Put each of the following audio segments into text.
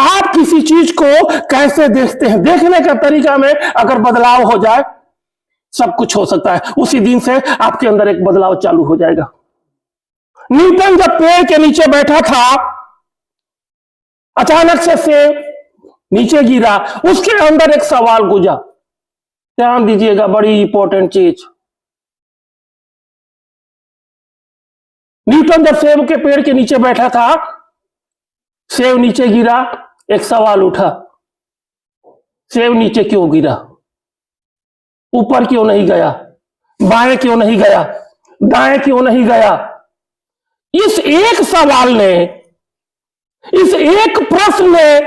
आप किसी चीज को कैसे देखते हैं, देखने का तरीका में अगर बदलाव हो जाए सब कुछ हो सकता है। उसी दिन से आपके अंदर एक बदलाव चालू हो जाएगा। न्यूटन जब पेड़ के नीचे बैठा था, अचानक से सेब नीचे गिरा, उसके अंदर एक सवाल गुजा। ध्यान दीजिएगा, बड़ी इंपॉर्टेंट चीज। न्यूटन जब सेब के पेड़ के नीचे बैठा था, सेब नीचे गिरा, एक सवाल उठा, सेब नीचे क्यों गिरा? ऊपर क्यों नहीं गया? बाएं क्यों नहीं गया? दाएं क्यों नहीं गया? इस एक सवाल ने, इस एक प्रश्न ने,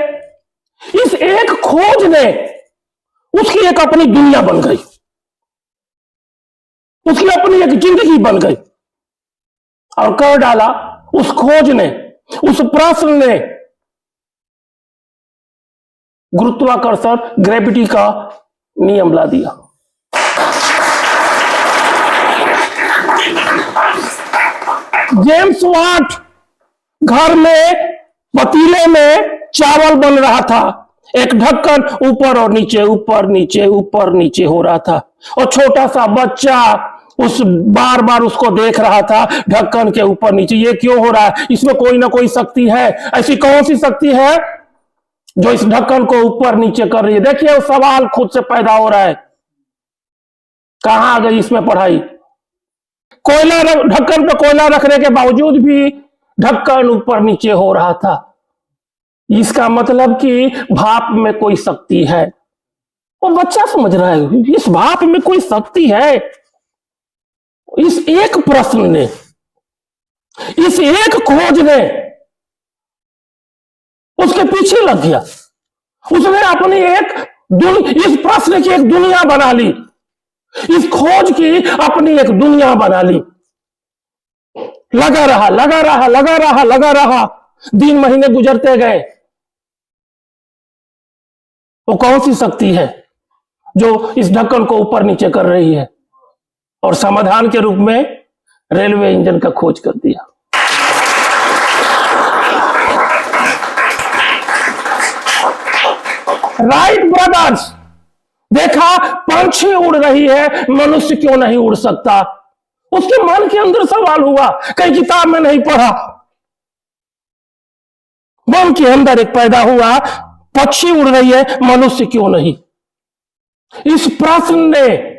इस एक खोज ने उसकी एक अपनी दुनिया बन गई, उसकी अपनी एक जिंदगी बन गई और कर डाला उस खोज ने, उस प्रश्न ने गुरुत्वाकर्षण, ग्रेविटी का नियम ला दिया। जेम्स वाट घर में पतीले में चावल बन रहा था, एक ढक्कन ऊपर और नीचे, ऊपर नीचे, ऊपर नीचे हो रहा था, और छोटा सा बच्चा उस बार बार उसको देख रहा था, ढक्कन के ऊपर नीचे। ये क्यों हो रहा है? इसमें कोई ना कोई शक्ति है। ऐसी कौन सी शक्ति है जो इस ढक्कन को ऊपर नीचे कर रही है? देखिए, सवाल खुद से पैदा हो रहा है। कहां आ गई इसमें पढ़ाई? कोयला, ढक्कन पर कोयला रखने के बावजूद भी ढक्कन ऊपर नीचे हो रहा था। इसका मतलब कि भाप में कोई शक्ति है। वो बच्चा समझ रहा है इस भाप में कोई शक्ति है। इस एक प्रश्न ने, इस एक खोज ने उसके पीछे लग गया। उसने अपनी इस प्रश्न की एक दुनिया बना ली, इस खोज की अपनी एक दुनिया बना ली। लगा रहा, लगा रहा, लगा रहा, लगा रहा, दिन महीने गुजरते गए। वो कौन सी शक्ति है जो इस ढक्कन को ऊपर नीचे कर रही है? और समाधान के रूप में रेलवे इंजन का खोज कर दिया। राइट ब्रदर्स, देखा पंछी उड़ रही है, मनुष्य क्यों नहीं उड़ सकता? उसके मन के अंदर सवाल हुआ, कहीं किताब में नहीं पढ़ा। मन के अंदर एक पैदा हुआ, पक्षी उड़ रही है, मनुष्य क्यों नहीं? इस प्रश्न ने,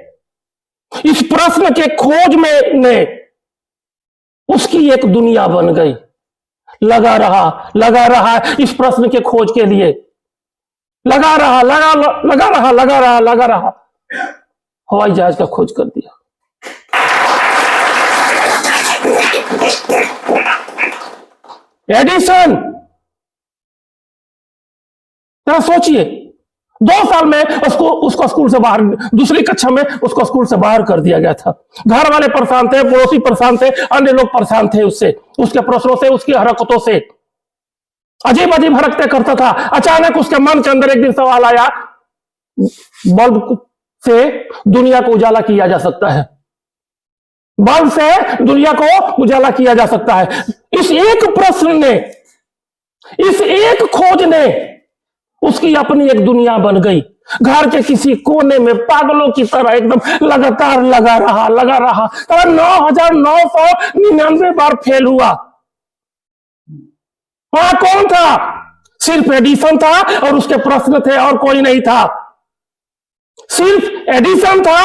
इस प्रश्न के खोज में ने उसकी एक दुनिया बन गई। लगा रहा इस प्रश्न के खोज के लिए, लगा रहा, लगा रहा, हवाई जहाज का खोज कर दिया। एडिसन, जरा सोचिए, 2 साल में उसको स्कूल से बाहर, दूसरी कक्षा में उसको स्कूल से बाहर कर दिया गया था। घर वाले परेशान थे, पड़ोसी परेशान थे, अन्य लोग परेशान थे उससे, उसके प्रश्नों से, उसकी हरकतों से। अजीब अजीब हरकतें करता था। अचानक उसके मन के अंदर एक दिन सवाल आया, बल्ब से दुनिया को उजाला किया जा सकता है, बल्ब से दुनिया को उजाला किया जा सकता है। इस एक प्रश्न ने, इस एक खोज ने उसकी अपनी एक दुनिया बन गई। घर के किसी कोने में पागलों की तरह एकदम लगातार लगा रहा, 9,999 बार फेल हुआ। वहां कौन था? सिर्फ एडिसन था और उसके प्रश्न थे, और कोई नहीं था। सिर्फ एडिसन था,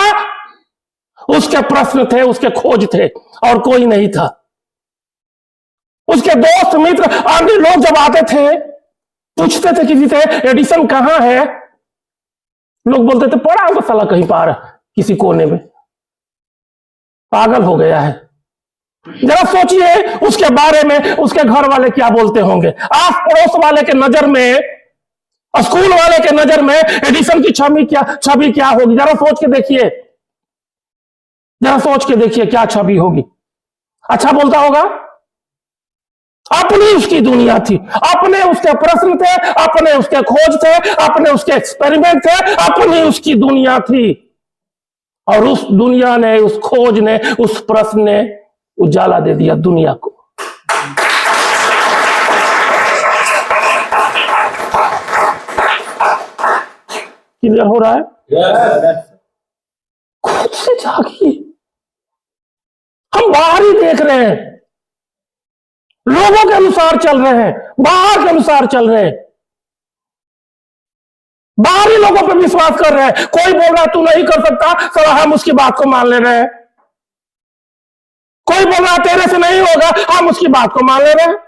उसके प्रश्न थे, उसके खोज थे, और कोई नहीं था। उसके दोस्त मित्र अन्य लोग जब आते थे, पूछते थे किसी से, एडिसन कहां है? लोग बोलते थे पड़ा होगा साला कहीं पार किसी कोने में, पागल हो गया है। जरा सोचिए उसके बारे में उसके घर वाले क्या बोलते होंगे, आस पड़ोस वाले के नजर में, स्कूल वाले के नजर में एडिसन की छवि क्या होगी? जरा सोच के देखिए, जरा सोच के देखिए क्या छवि होगी। अच्छा बोलता होगा? अपनी उसकी दुनिया थी, अपने उसके प्रश्न थे, अपने उसके खोज थे, अपने उसके एक्सपेरिमेंट थे, अपनी उसकी दुनिया थी। और उस दुनिया ने, उस खोज ने, उस प्रश्न ने उजाला दे दिया दुनिया को। क्लियर हो रहा है? Yes. खुद से जागिए। हम बाहर ही देख रहे हैं, लोगों के अनुसार चल रहे हैं, बाहर के अनुसार चल रहे हैं, बाहरी लोगों पर विश्वास कर रहे हैं। कोई बोल रहा है तू नहीं कर सकता, तो हम उसकी बात को मान ले रहे हैं। कोई बोल रहा है तेरे से नहीं होगा, हम उसकी बात को मान ले रहे हैं।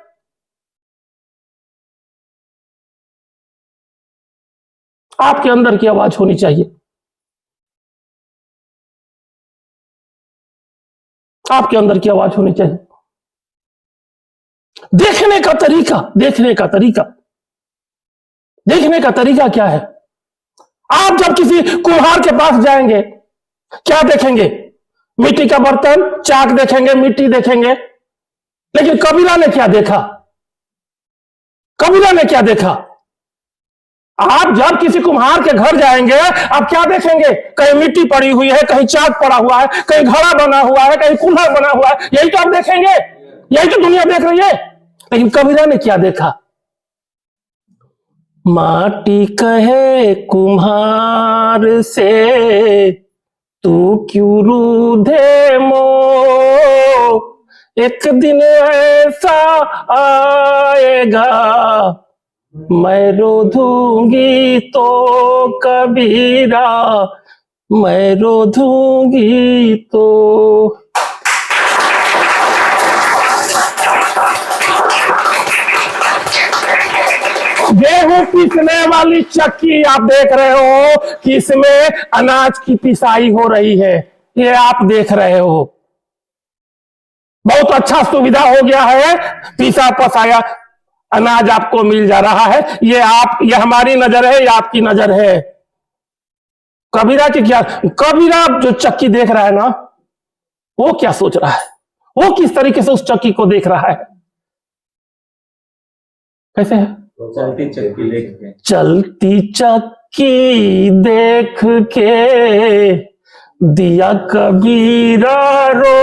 आपके अंदर की आवाज होनी चाहिए, आपके अंदर की आवाज होनी चाहिए। देखने का तरीका, देखने का तरीका, देखने का तरीका क्या है? आप जब किसी कुम्हार के पास जाएंगे, क्या देखेंगे? मिट्टी का बर्तन, चाक देखेंगे, मिट्टी देखेंगे। लेकिन कबीरा ने क्या देखा? कबीरा ने क्या देखा? आप जब किसी कुम्हार के घर जाएंगे, आप क्या देखेंगे? कहीं मिट्टी पड़ी हुई है, कहीं चाक पड़ा हुआ है, कहीं घड़ा बना हुआ है, कहीं कुल्हाड़ बना हुआ है। यही तो आप देखेंगे, यही तो दुनिया देख रही है। लेकिन कबीरा ने क्या देखा? माटी कहे कुम्हार से, तू क्यों रूधे मोह, एक दिन ऐसा आएगा मैं रोधूंगी तो कबीरा, मैं रोधूंगी तो। गेहूं पीसने वाली चक्की आप देख रहे हो कि इसमें अनाज की पिसाई हो रही है, ये आप देख रहे हो। बहुत अच्छा सुविधा हो गया है, पीसा पसाया अनाज आपको मिल जा रहा है। ये हमारी नजर है, ये आपकी नजर है। कबीरा की क्या? कबीरा जो चक्की देख रहा है ना, वो क्या सोच रहा है? वो किस तरीके से उस चक्की को देख रहा है? कैसे है? चलती चक्की देख के, चलती चक्की देख के दिया कबीरा रो,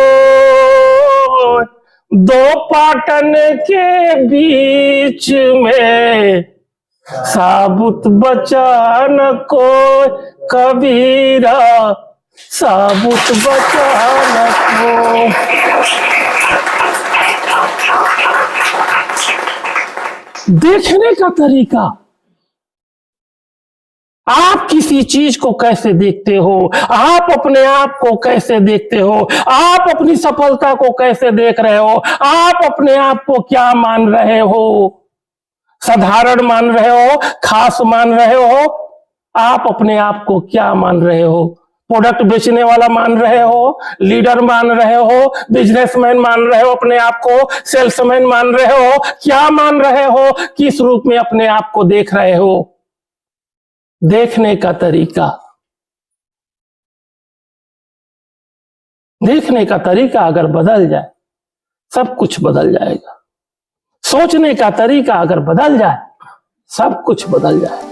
दो पाटन के बीच में साबुत बचा न कोई, कबीरा साबुत बचा न कोई। देखने का तरीका, आप किसी चीज को कैसे देखते हो, आप अपने आप को कैसे देखते हो, आप अपनी सफलता को कैसे देख रहे हो, आप अपने आप को क्या मान रहे हो? साधारण मान रहे हो, खास मान रहे हो? आप अपने आप को क्या मान रहे हो? प्रोडक्ट बेचने वाला मान रहे हो, लीडर मान रहे हो, बिजनेसमैन मान रहे हो अपने आप को, सेल्समैन मान रहे हो? क्या मान रहे हो? किस रूप में अपने आप को देख रहे हो? देखने का तरीका, देखने का तरीका अगर बदल जाए, सब कुछ बदल जाएगा। सोचने का तरीका अगर बदल जाए, सब कुछ बदल जाए।